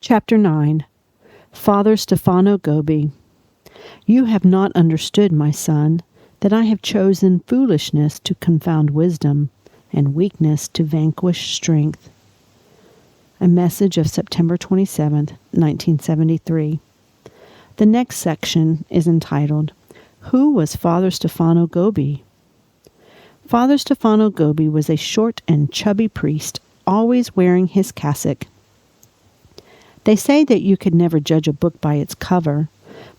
Chapter 9. Father Stefano Gobbi. You have not understood, my son, that I have chosen foolishness to confound wisdom, and weakness to vanquish strength. A message of September 27th, 1973. The next section is entitled, Who was Father Stefano Gobbi? Father Stefano Gobbi was a short and chubby priest, always wearing his cassock. They say that you could never judge a book by its cover,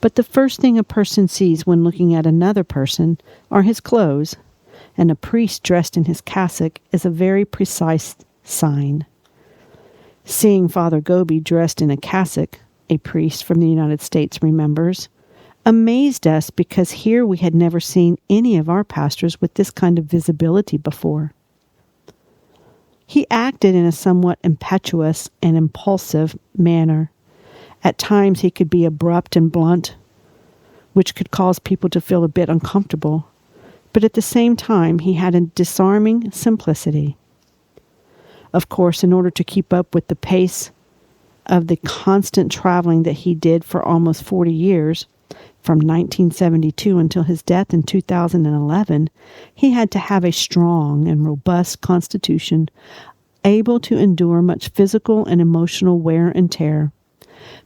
but the first thing a person sees when looking at another person are his clothes, and a priest dressed in his cassock is a very precise sign. Seeing Father Gobbi dressed in a cassock, a priest from the United States remembers, amazed us because here we had never seen any of our pastors with this kind of visibility before. He acted in a somewhat impetuous and impulsive manner. At times he could be abrupt and blunt, which could cause people to feel a bit uncomfortable, but at the same time he had a disarming simplicity. Of course, in order to keep up with the pace of the constant traveling that he did for almost 40 years, from 1972 until his death in 2011, he had to have a strong and robust constitution, able to endure much physical and emotional wear and tear.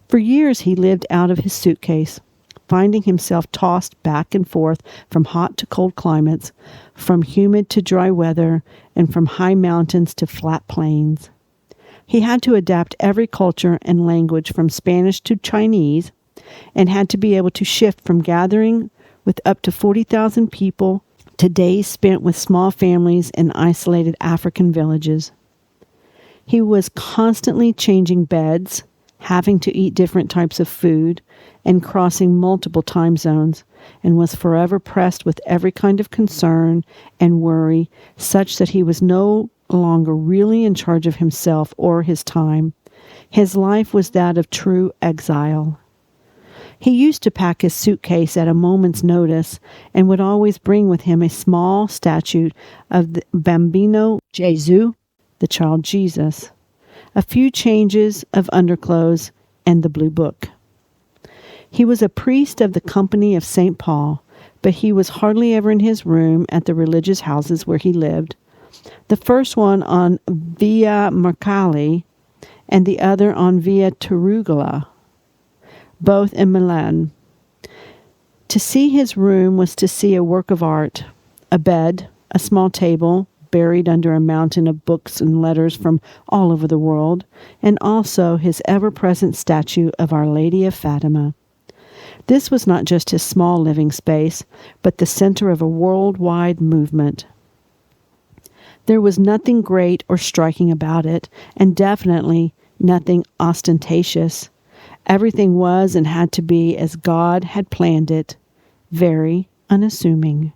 For years he lived out of his suitcase, finding himself tossed back and forth from hot to cold climates, from humid to dry weather, and from high mountains to flat plains. He had to adapt every culture and language from Spanish to Chinese, and had to be able to shift from gathering with up to 40,000 people to days spent with small families in isolated African villages. He was constantly changing beds, having to eat different types of food, and crossing multiple time zones, and was forever pressed with every kind of concern and worry, such that he was no longer really in charge of himself or his time. His life was that of true exile. He used to pack his suitcase at a moment's notice and would always bring with him a small statue of the Bambino Gesù, the child Jesus, a few changes of underclothes, and the blue book. He was a priest of the Company of St. Paul, but he was hardly ever in his room at the religious houses where he lived, the first one on Via Mercalli and the other on Via Turugula, both in Milan. To see his room was to see a work of art, a bed, a small table buried under a mountain of books and letters from all over the world, and also his ever-present statue of Our Lady of Fatima. This was not just his small living space, but the center of a worldwide movement. There was nothing great or striking about it, and definitely nothing ostentatious. Everything was and had to be as God had planned it, very unassuming.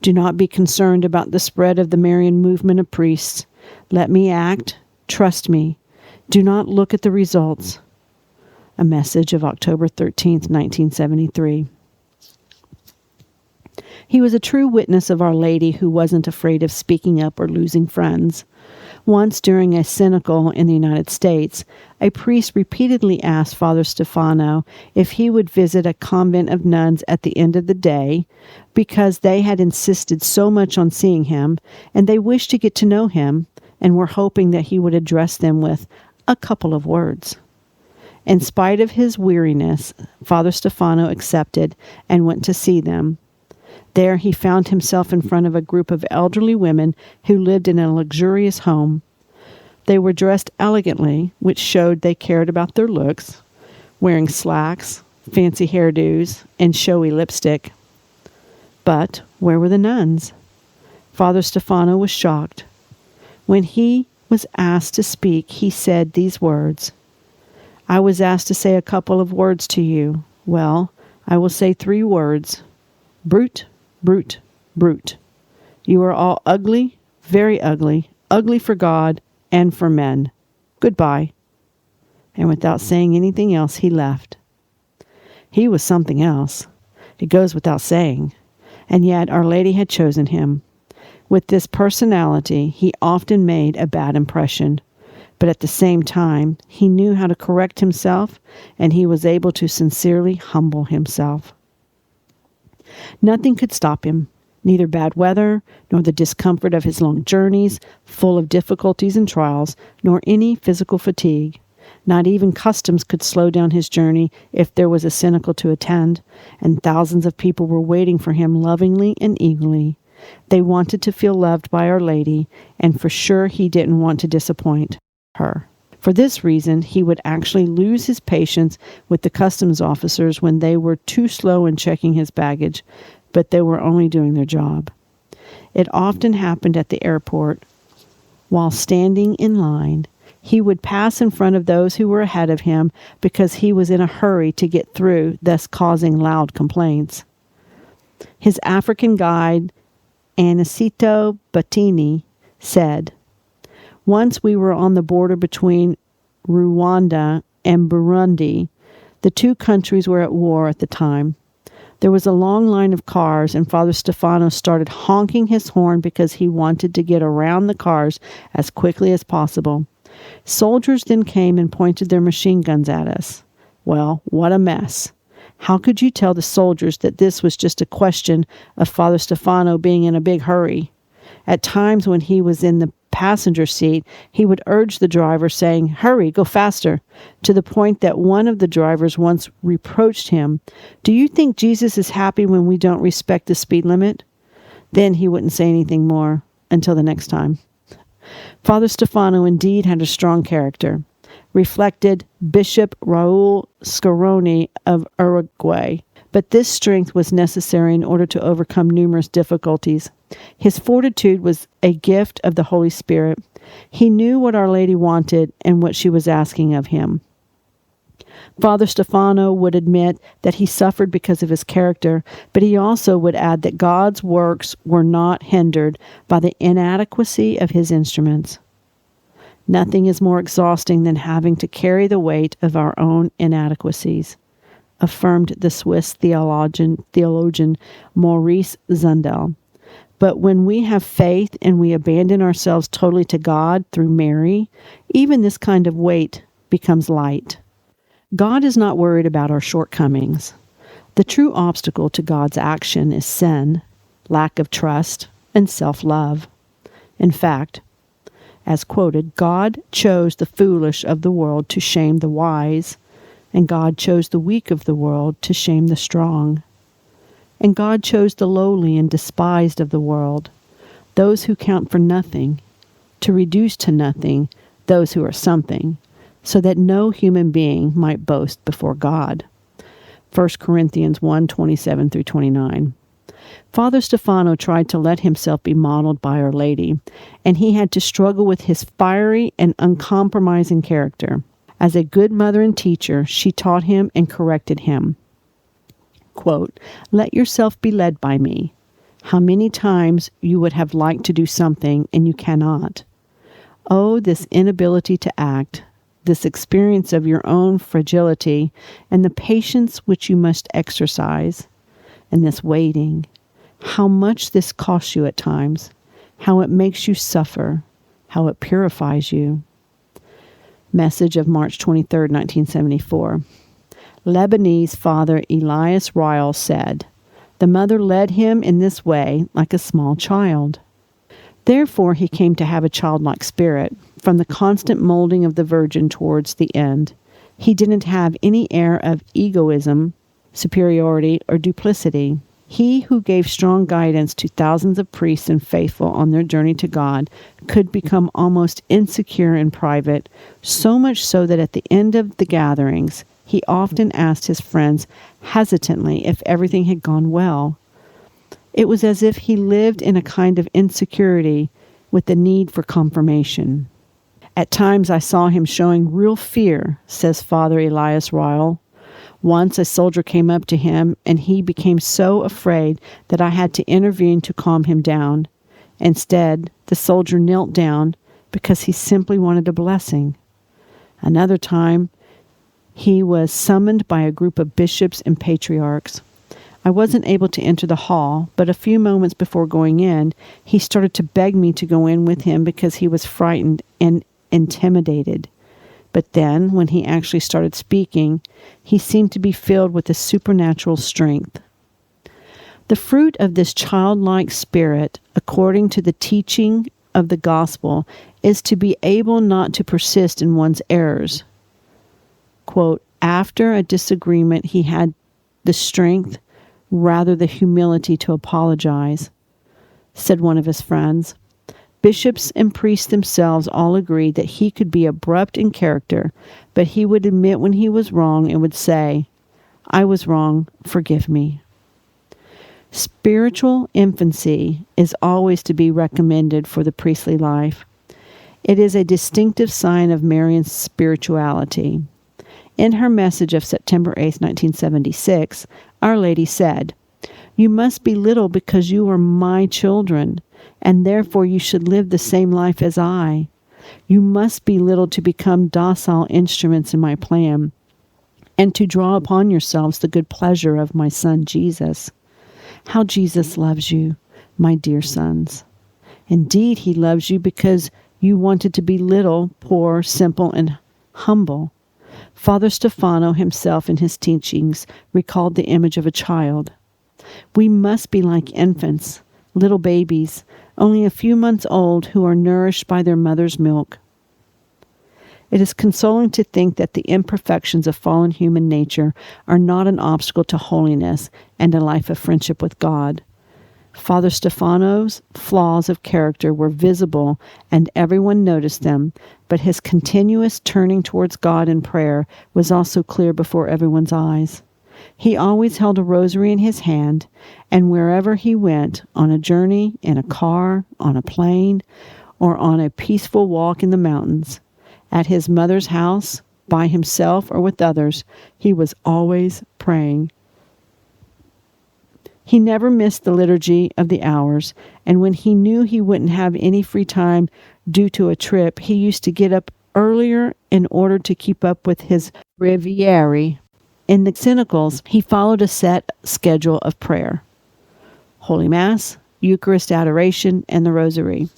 Do not be concerned about the spread of the Marian movement of priests. Let me act. Trust me. Do not look at the results. A message of October 13th, 1973. He was a true witness of Our Lady who wasn't afraid of speaking up or losing friends. Once during a cenacle in the United States, a priest repeatedly asked Father Stefano if he would visit a convent of nuns at the end of the day because they had insisted so much on seeing him, and they wished to get to know him and were hoping that he would address them with a couple of words. In spite of his weariness, Father Stefano accepted and went to see them. There he found himself in front of a group of elderly women who lived in a luxurious home. They were dressed elegantly, which showed they cared about their looks, wearing slacks, fancy hairdos, and showy lipstick. But where were the nuns? Father Stefano was shocked. When he was asked to speak, he said these words, "I was asked to say a couple of words to you. Well, I will say 3 words. Brute, brute, brute. You are all ugly, very ugly, ugly for God and for men. Goodbye." And without saying anything else, he left. He was something else. It goes without saying. And yet Our Lady had chosen him. With this personality, he often made a bad impression. But at the same time, he knew how to correct himself, and he was able to sincerely humble himself. Nothing could stop him, neither bad weather, nor the discomfort of his long journeys, full of difficulties and trials, nor any physical fatigue. Not even customs could slow down his journey if there was a cenacle to attend, and thousands of people were waiting for him lovingly and eagerly. They wanted to feel loved by Our Lady, and for sure he didn't want to disappoint her. For this reason, he would actually lose his patience with the customs officers when they were too slow in checking his baggage, but they were only doing their job. It often happened at the airport. While standing in line, he would pass in front of those who were ahead of him because he was in a hurry to get through, thus causing loud complaints. His African guide, Anicito Battini, said, "Once we were on the border between Rwanda and Burundi. The two countries were at war at the time. There was a long line of cars, and Father Stefano started honking his horn because he wanted to get around the cars as quickly as possible. Soldiers then came and pointed their machine guns at us. Well, what a mess. How could you tell the soldiers that this was just a question of Father Stefano being in a big hurry? At times when he was in the passenger seat, he would urge the driver, saying, 'Hurry, go faster,' to the point that one of the drivers once reproached him, 'Do you think Jesus is happy when we don't respect the speed limit?' Then he wouldn't say anything more until the next time." Father Stefano indeed had a strong character, reflected Bishop Raul Scaroni of Uruguay. But this strength was necessary in order to overcome numerous difficulties. His fortitude was a gift of the Holy Spirit. He knew what Our Lady wanted and what she was asking of him. Father Stefano would admit that he suffered because of his character, but he also would add that God's works were not hindered by the inadequacy of his instruments. Nothing is more exhausting than having to carry the weight of our own inadequacies, affirmed the Swiss theologian Maurice Zundel. But when we have faith and we abandon ourselves totally to God through Mary, even this kind of weight becomes light. God is not worried about our shortcomings. The true obstacle to God's action is sin, lack of trust, and self-love. In fact, as quoted, God chose the foolish of the world to shame the wise, and God chose the weak of the world to shame the strong. And God chose the lowly and despised of the world, those who count for nothing, to reduce to nothing those who are something, so that no human being might boast before God. 1 Corinthians 1:27-29. Father Stefano tried to let himself be modeled by Our Lady, and he had to struggle with his fiery and uncompromising character. As a good mother and teacher, she taught him and corrected him. Quote, "Let yourself be led by me. How many times you would have liked to do something and you cannot. Oh, this inability to act, this experience of your own fragility, and the patience which you must exercise, and this waiting. How much this costs you at times, how it makes you suffer, how it purifies you." Message of March 23, 1974. Lebanese Father Elias Ryle said, "The mother led him in this way like a small child. Therefore he came to have a childlike spirit, from the constant molding of the Virgin towards the end. He didn't have any air of egoism, superiority, or duplicity. He who gave strong guidance to thousands of priests and faithful on their journey to God could become almost insecure in private, so much so that at the end of the gatherings, he often asked his friends hesitantly if everything had gone well. It was as if he lived in a kind of insecurity with the need for confirmation. At times I saw him showing real fear," says Father Elias Ryle. "Once a soldier came up to him, and he became so afraid that I had to intervene to calm him down. Instead, the soldier knelt down because he simply wanted a blessing. Another time, he was summoned by a group of bishops and patriarchs. I wasn't able to enter the hall, but a few moments before going in, he started to beg me to go in with him because he was frightened, and intimidated. But then, when he actually started speaking, he seemed to be filled with a supernatural strength. The fruit of this childlike spirit, according to the teaching of the gospel, is to be able not to persist in one's errors. Quote, after a disagreement, he had the strength, rather the humility to apologize, said one of his friends. Bishops and priests themselves all agreed that he could be abrupt in character, but he would admit when he was wrong and would say, I was wrong, forgive me. Spiritual infancy is always to be recommended for the priestly life. It is a distinctive sign of Marian spirituality. In her message of September 8, 1976, Our Lady said, You must be little because you are my children, and therefore you should live the same life as I. You must be little to become docile instruments in my plan, and to draw upon yourselves the good pleasure of my Son Jesus. How Jesus loves you, my dear sons. Indeed, he loves you because you wanted to be little, poor, simple, and humble. Father Stefano himself in his teachings recalled the image of a child. We must be like infants, little babies, only a few months old, who are nourished by their mother's milk. It is consoling to think that the imperfections of fallen human nature are not an obstacle to holiness and a life of friendship with God. Father Stefano's flaws of character were visible and everyone noticed them, but his continuous turning towards God in prayer was also clear before everyone's eyes. He always held a rosary in his hand, and wherever he went, on a journey, in a car, on a plane, or on a peaceful walk in the mountains, at his mother's house, by himself or with others, he was always praying. He never missed the liturgy of the hours, and when he knew he wouldn't have any free time due to a trip, he used to get up earlier in order to keep up with his breviary. In the Cenicals, he followed a set schedule of prayer: Holy Mass, Eucharist adoration, and the Rosary.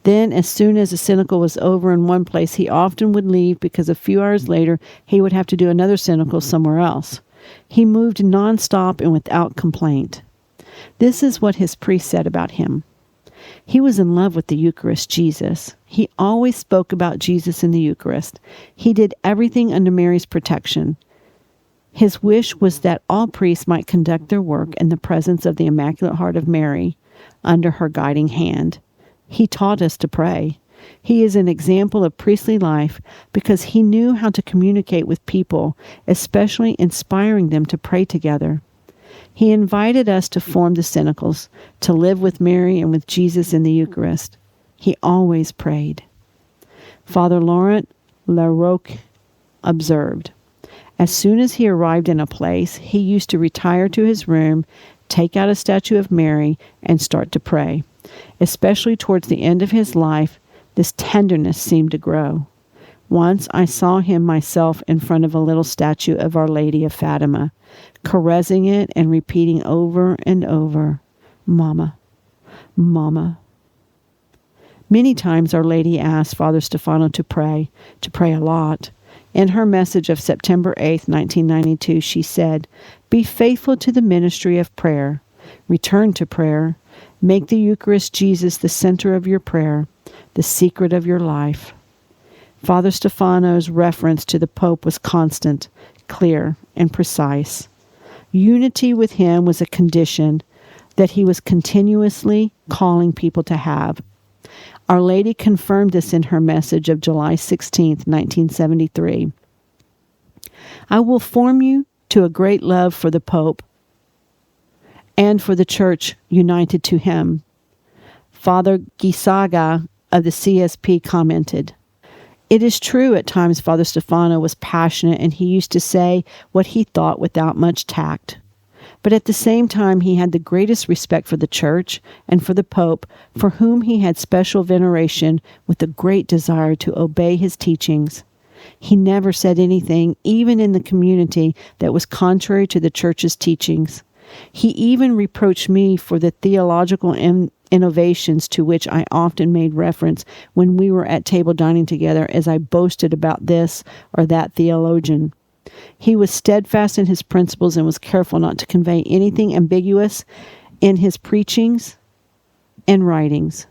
Then, as soon as the Cenical was over in one place, he often would leave because a few hours later he would have to do another Cenical somewhere else. He moved nonstop and without complaint. This is what his priest said about him. He was in love with the Eucharist, Jesus. He always spoke about Jesus in the Eucharist. He did everything under Mary's protection. His wish was that all priests might conduct their work in the presence of the Immaculate Heart of Mary, under her guiding hand. He taught us to pray. He is an example of priestly life because he knew how to communicate with people, especially inspiring them to pray together. He invited us to form the Cenicals, to live with Mary and with Jesus in the Eucharist. He always prayed. Father Laurent Larocque observed, as soon as he arrived in a place, he used to retire to his room, take out a statue of Mary, and start to pray. Especially towards the end of his life, this tenderness seemed to grow. Once I saw him myself in front of a little statue of Our Lady of Fatima, caressing it and repeating over and over, Mama, Mama. Many times Our Lady asked Father Stefano to pray a lot. In her message of September 8, 1992, she said, Be faithful to the ministry of prayer. Return to prayer. Make the Eucharist Jesus the center of your prayer, the secret of your life. Father Stefano's reference to the Pope was constant, clear, and precise. Unity with him was a condition that he was continuously calling people to have. Our Lady confirmed this in her message of July 16, 1973. I will form you to a great love for the Pope and for the Church united to him. Father Gisaga of the CSP commented, It is true at times Father Stefano was passionate and he used to say what he thought without much tact. But at the same time, he had the greatest respect for the Church and for the Pope, for whom he had special veneration with a great desire to obey his teachings. He never said anything, even in the community, that was contrary to the Church's teachings. He even reproached me for the theological innovations to which I often made reference when we were at table dining together as I boasted about this or that theologian. He was steadfast in his principles and was careful not to convey anything ambiguous in his preachings and writings.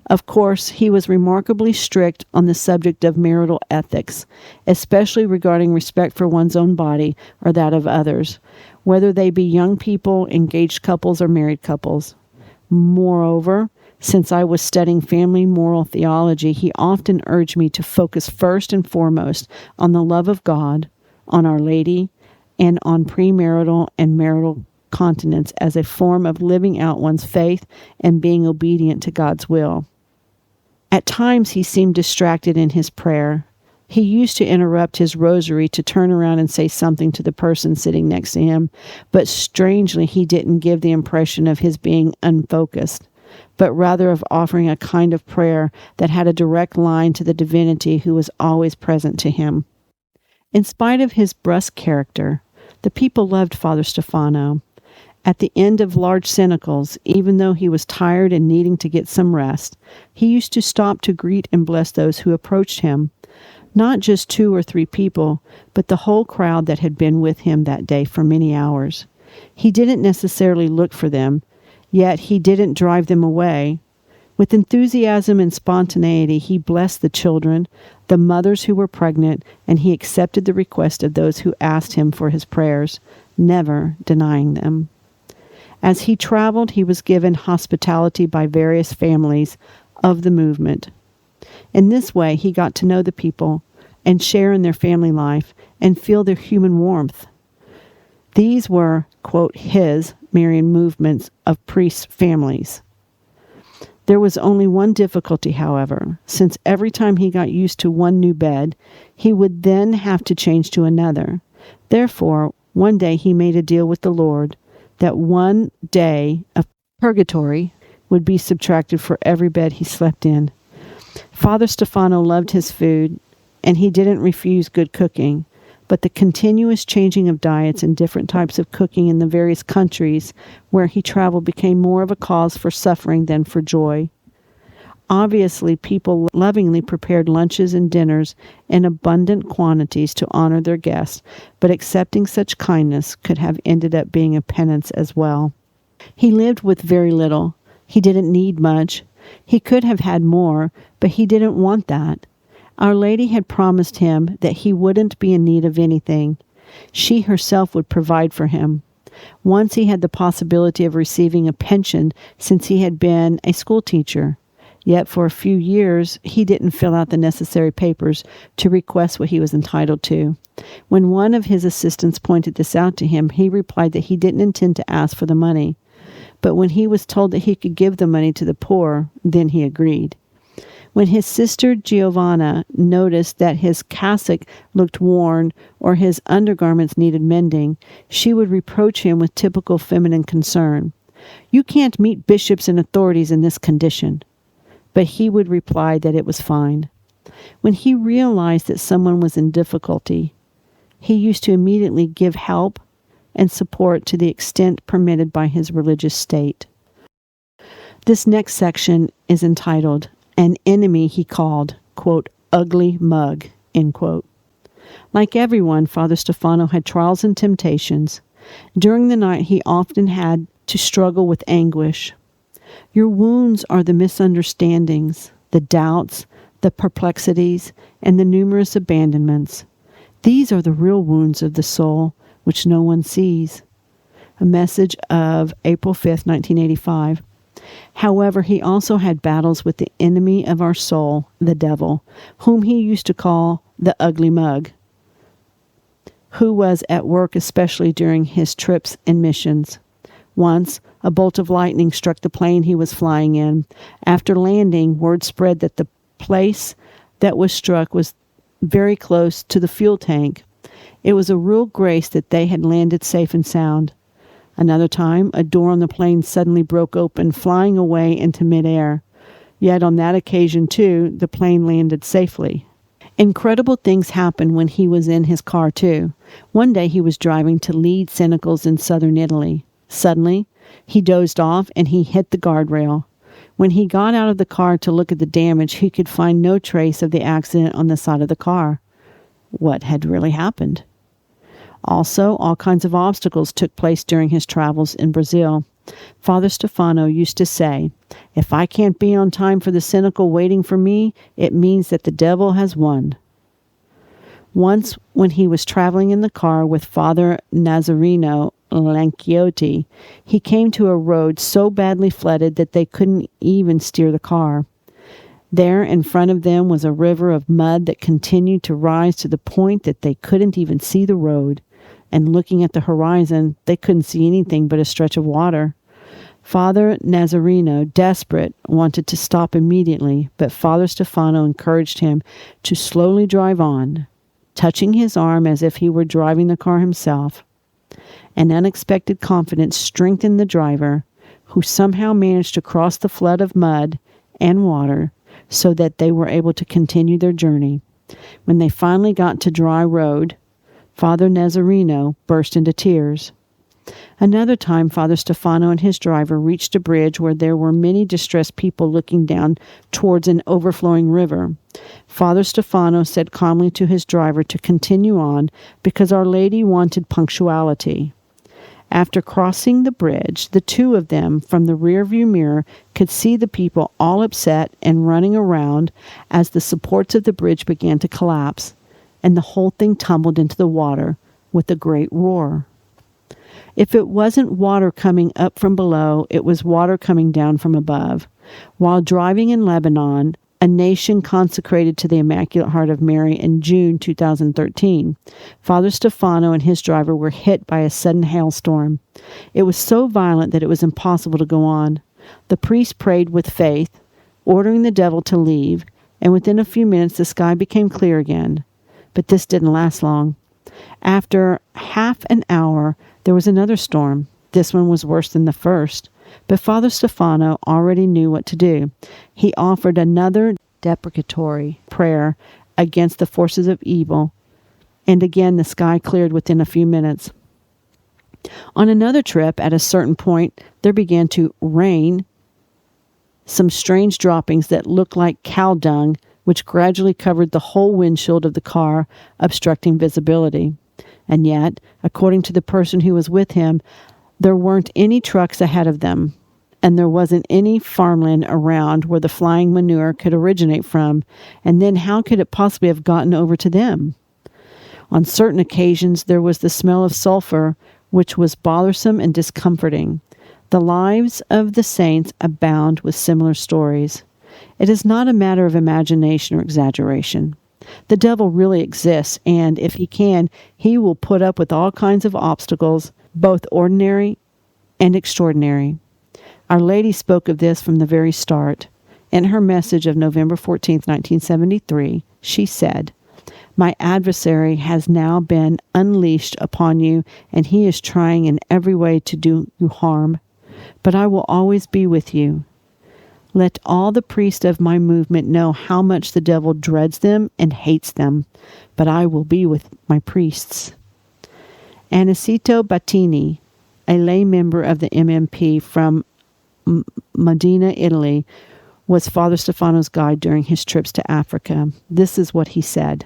Of course, he was remarkably strict on the subject of marital ethics, especially regarding respect for one's own body or that of others, whether they be young people, engaged couples, or married couples. Moreover, since I was studying family moral theology, he often urged me to focus first and foremost on the love of God, on Our Lady, and on premarital and marital continence as a form of living out one's faith and being obedient to God's will. At times he seemed distracted in his prayer. He used to interrupt his rosary to turn around and say something to the person sitting next to him, but strangely he didn't give the impression of his being unfocused, but rather of offering a kind of prayer that had a direct line to the divinity who was always present to him. In spite of his brusque character, the people loved Father Stefano. At the end of large cenacles, even though he was tired and needing to get some rest, he used to stop to greet and bless those who approached him. Not just 2 or 3 people, but the whole crowd that had been with him that day for many hours. He didn't necessarily look for them, yet he didn't drive them away. With enthusiasm and spontaneity, he blessed the children, the mothers who were pregnant, and he accepted the request of those who asked him for his prayers, never denying them. As he traveled, he was given hospitality by various families of the movement. In this way, he got to know the people and share in their family life and feel their human warmth. These were, quote, his Marian movements of priests' families. There was only one difficulty, however, since every time he got used to one new bed, he would then have to change to another. Therefore, one day he made a deal with the Lord that one day of purgatory would be subtracted for every bed he slept in. Father Stefano loved his food, and he didn't refuse good cooking, but the continuous changing of diets and different types of cooking in the various countries where he traveled became more of a cause for suffering than for joy. Obviously, people lovingly prepared lunches and dinners in abundant quantities to honor their guests, but accepting such kindness could have ended up being a penance as well. He lived with very little. He didn't need much. He could have had more, but he didn't want that. Our Lady had promised him that he wouldn't be in need of anything. She herself would provide for him. Once he had the possibility of receiving a pension since he had been a school teacher. Yet for a few years, he didn't fill out the necessary papers to request what he was entitled to. When one of his assistants pointed this out to him, he replied that he didn't intend to ask for the money. But when he was told that he could give the money to the poor, then he agreed. When his sister Giovanna noticed that his cassock looked worn or his undergarments needed mending, she would reproach him with typical feminine concern. "You can't meet bishops and authorities in this condition." But he would reply that it was fine. When he realized that someone was in difficulty, he used to immediately give help and support to the extent permitted by his religious state. This next section is entitled, "An Enemy He Called, quote, ugly mug," end quote. Like everyone, Father Stefano had trials and temptations. During the night, he often had to struggle with anguish. Your wounds are the misunderstandings, the doubts, the perplexities, and the numerous abandonments. These are the real wounds of the soul, which no one sees. A message of April 5th, 1985. However, he also had battles with the enemy of our soul, the devil, whom he used to call the ugly mug, who was at work especially during his trips and missions. Once, a bolt of lightning struck the plane he was flying in. After landing, word spread that the place that was struck was very close to the fuel tank. It was a real grace that they had landed safe and sound. Another time, a door on the plane suddenly broke open, flying away into midair. Yet on that occasion, too, the plane landed safely. Incredible things happened when he was in his car, too. One day he was driving to lead cenacles in southern Italy. Suddenly, he dozed off and he hit the guardrail. When he got out of the car to look at the damage, he could find no trace of the accident on the side of the car. What had really happened? Also, all kinds of obstacles took place during his travels in Brazil. Father Stefano used to say, "If I can't be on time for the cynical waiting for me, it means that the devil has won." Once, when he was traveling in the car with Father Nazareno Lanciotti, he came to a road so badly flooded that they couldn't even steer the car. There in front of them was a river of mud that continued to rise to the point that they couldn't even see the road, and looking at the horizon, they couldn't see anything but a stretch of water. Father Nazareno, desperate, wanted to stop immediately, but Father Stefano encouraged him to slowly drive on, touching his arm as if he were driving the car himself. An unexpected confidence strengthened the driver, who somehow managed to cross the flood of mud and water so that they were able to continue their journey. When they finally got to dry road, Father Nazareno burst into tears. Another time, Father Stefano and his driver reached a bridge where there were many distressed people looking down towards an overflowing river. Father Stefano said calmly to his driver to continue on because Our Lady wanted punctuality. After crossing the bridge, the two of them, from the rearview mirror, could see the people all upset and running around as the supports of the bridge began to collapse, and the whole thing tumbled into the water with a great roar. If it wasn't water coming up from below, it was water coming down from above. While driving in Lebanon, a nation consecrated to the Immaculate Heart of Mary in June 2013, Father Stefano and his driver were hit by a sudden hailstorm. It was so violent that it was impossible to go on. The priest prayed with faith, ordering the devil to leave, and within a few minutes the sky became clear again. But this didn't last long. After half an hour, there was another storm. This one was worse than the first. But Father Stefano already knew what to do. He offered another deprecatory prayer against the forces of evil, and again the sky cleared within a few minutes. On another trip, at a certain point, there began to rain some strange droppings that looked like cow dung, which gradually covered the whole windshield of the car, obstructing visibility. And yet, according to the person who was with him, there weren't any trucks ahead of them, and there wasn't any farmland around where the flying manure could originate from, and then how could it possibly have gotten over to them? On certain occasions, there was the smell of sulfur, which was bothersome and discomforting. The lives of the saints abound with similar stories. It is not a matter of imagination or exaggeration. The devil really exists, and if he can, he will put up with all kinds of obstacles, both ordinary and extraordinary. Our Lady spoke of this from the very start. In her message of November 14, 1973, she said, "My adversary has now been unleashed upon you, and he is trying in every way to do you harm. But I will always be with you. Let all the priests of my movement know how much the devil dreads them and hates them, but I will be with my priests." Aniceto Battini, a lay member of the MMP from Modena, Italy, was Father Stefano's guide during his trips to Africa. This is what he said.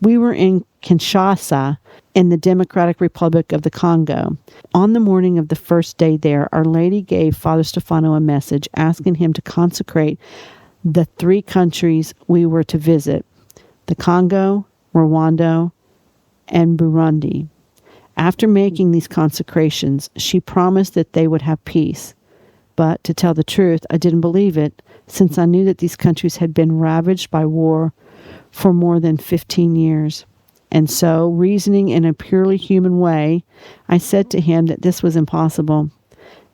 "We were in Kinshasa, in the Democratic Republic of the Congo. On the morning of the first day there, Our Lady gave Father Stefano a message asking him to consecrate the 3 countries we were to visit, the Congo, Rwanda, and Burundi. After making these consecrations, she promised that they would have peace. But, to tell the truth, I didn't believe it, since I knew that these countries had been ravaged by war for more than 15 years. And so, reasoning in a purely human way, I said to him that this was impossible.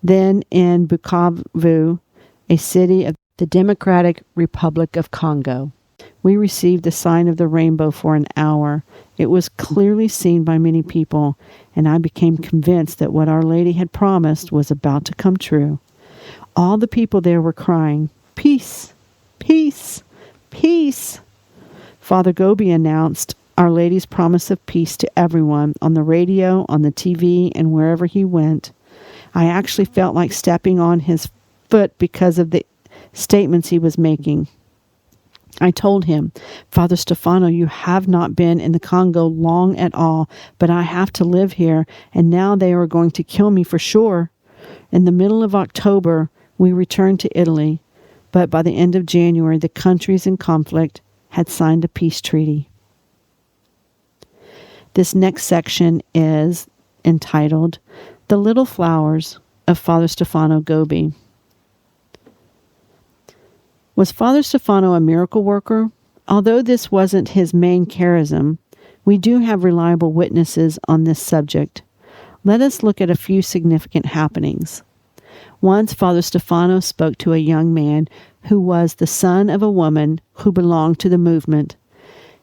Then, in Bukavu, a city of the Democratic Republic of Congo, we received the sign of the rainbow for an hour. It was clearly seen by many people, and I became convinced that what Our Lady had promised was about to come true. All the people there were crying, 'Peace, peace, peace.' Father Gobbi announced Our Lady's promise of peace to everyone on the radio, on the TV, and wherever he went. I actually felt like stepping on his foot because of the statements he was making. I told him, "Father Stefano, you have not been in the Congo long at all, but I have to live here, and now they are going to kill me for sure." In the middle of October, we returned to Italy, but by the end of January, the countries in conflict had signed a peace treaty. This next section is entitled, "The Little Flowers of Father Stefano Gobbi." Was Father Stefano a miracle worker? Although this wasn't his main charism, we do have reliable witnesses on this subject. Let us look at a few significant happenings. Once, Father Stefano spoke to a young man who was the son of a woman who belonged to the movement.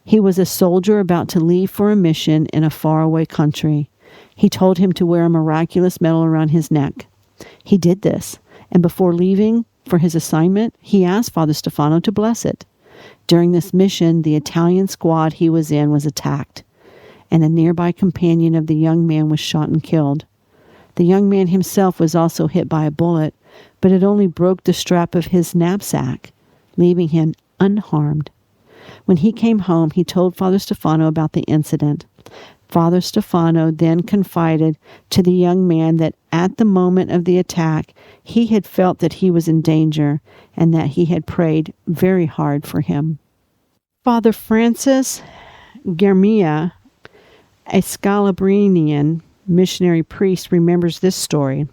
He was a soldier about to leave for a mission in a faraway country. He told him to wear a miraculous medal around his neck. He did this, and before leaving for his assignment, he asked Father Stefano to bless it. During this mission, the Italian squad he was in was attacked, and a nearby companion of the young man was shot and killed. The young man himself was also hit by a bullet, but it only broke the strap of his knapsack, leaving him unharmed. When he came home, he told Father Stefano about the incident. Father Stefano then confided to the young man that at the moment of the attack, he had felt that he was in danger and that he had prayed very hard for him. Father Francis Germia, a Scalabrinian missionary priest, remembers this story.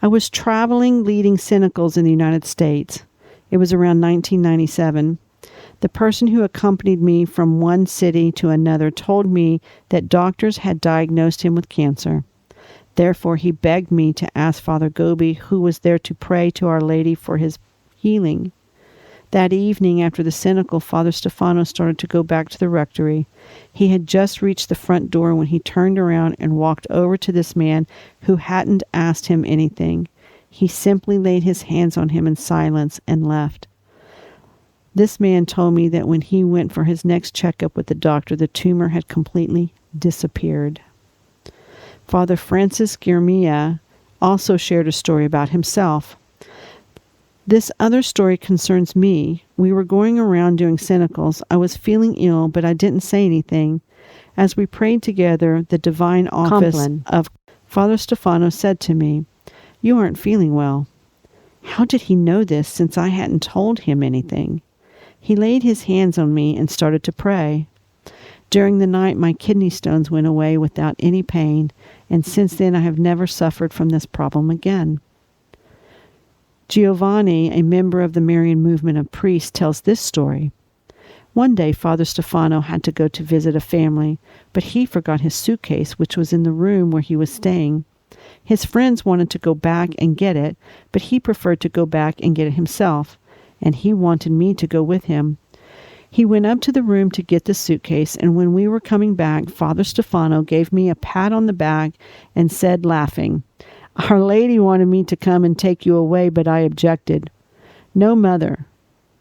"I was traveling leading cenicals in the United States. It was around 1997. The person who accompanied me from one city to another told me that doctors had diagnosed him with cancer. Therefore, he begged me to ask Father Gobbi, who was there to pray to Our Lady for his healing. That evening, after the cenacle, Father Stefano started to go back to the rectory. He had just reached the front door when he turned around and walked over to this man who hadn't asked him anything. He simply laid his hands on him in silence and left. This man told me that when he went for his next checkup with the doctor, the tumor had completely disappeared." Father Francis Germia also shared a story about himself. "This other story concerns me. We were going around doing cenacles. I was feeling ill, but I didn't say anything. As we prayed together, the divine office of Father Stefano said to me, 'You aren't feeling well.' How did he know this, since I hadn't told him anything? He laid his hands on me and started to pray. During the night, my kidney stones went away without any pain, and since then I have never suffered from this problem again." Giovanni, a member of the Marian movement of priests, tells this story. "One day, Father Stefano had to go to visit a family, but he forgot his suitcase, which was in the room where he was staying. His friends wanted to go back and get it, but he preferred to go back and get it himself, and he wanted me to go with him. He went up to the room to get the suitcase, and when we were coming back, Father Stefano gave me a pat on the back and said, laughing, 'Our Lady wanted me to come and take you away, but I objected. No, Mother.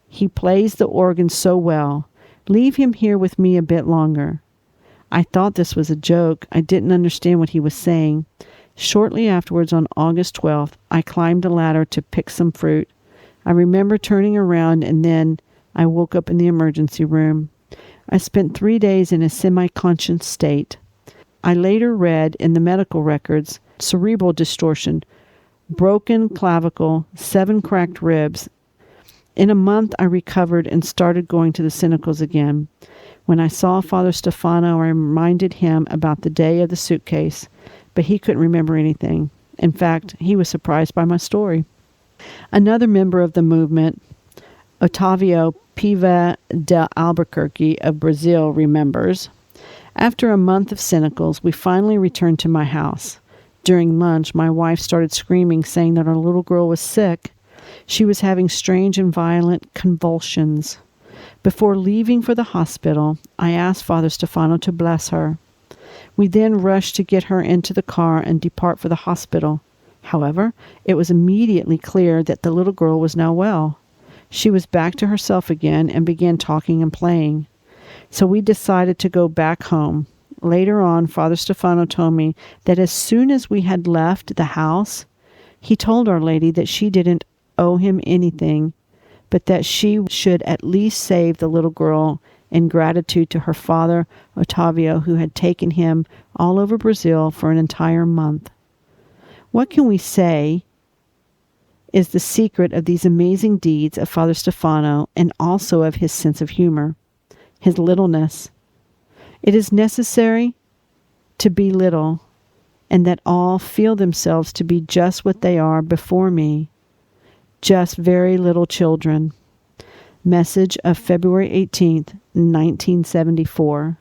He plays the organ so well. Leave him here with me a bit longer.' I thought this was a joke. I didn't understand what he was saying. Shortly afterwards, on August 12th, I climbed a ladder to pick some fruit. I remember turning around, and then I woke up in the emergency room. I spent 3 days in a semi-conscious state. I later read in the medical records cerebral distortion, broken clavicle, 7 cracked ribs. In a month, I recovered and started going to the cenicals again. When I saw Father Stefano, I reminded him about the day of the suitcase, but he couldn't remember anything. In fact, he was surprised by my story." Another member of the movement, Otávio Piva de Albuquerque of Brazil, remembers, "After a month of cenicals, we finally returned to my house. During lunch, my wife started screaming, saying that our little girl was sick. She was having strange and violent convulsions. Before leaving for the hospital, I asked Father Stefano to bless her. We then rushed to get her into the car and depart for the hospital. However, it was immediately clear that the little girl was now well. She was back to herself again and began talking and playing. So we decided to go back home. Later on, Father Stefano told me that as soon as we had left the house, he told Our Lady that she didn't owe him anything, but that she should at least save the little girl in gratitude to her father, Otavio, who had taken him all over Brazil for an entire month. What can we say is the secret of these amazing deeds of Father Stefano, and also of his sense of humor, his littleness? It is necessary to be little, and that all feel themselves to be just what they are before me, just very little children. Message of February 18th, 1974.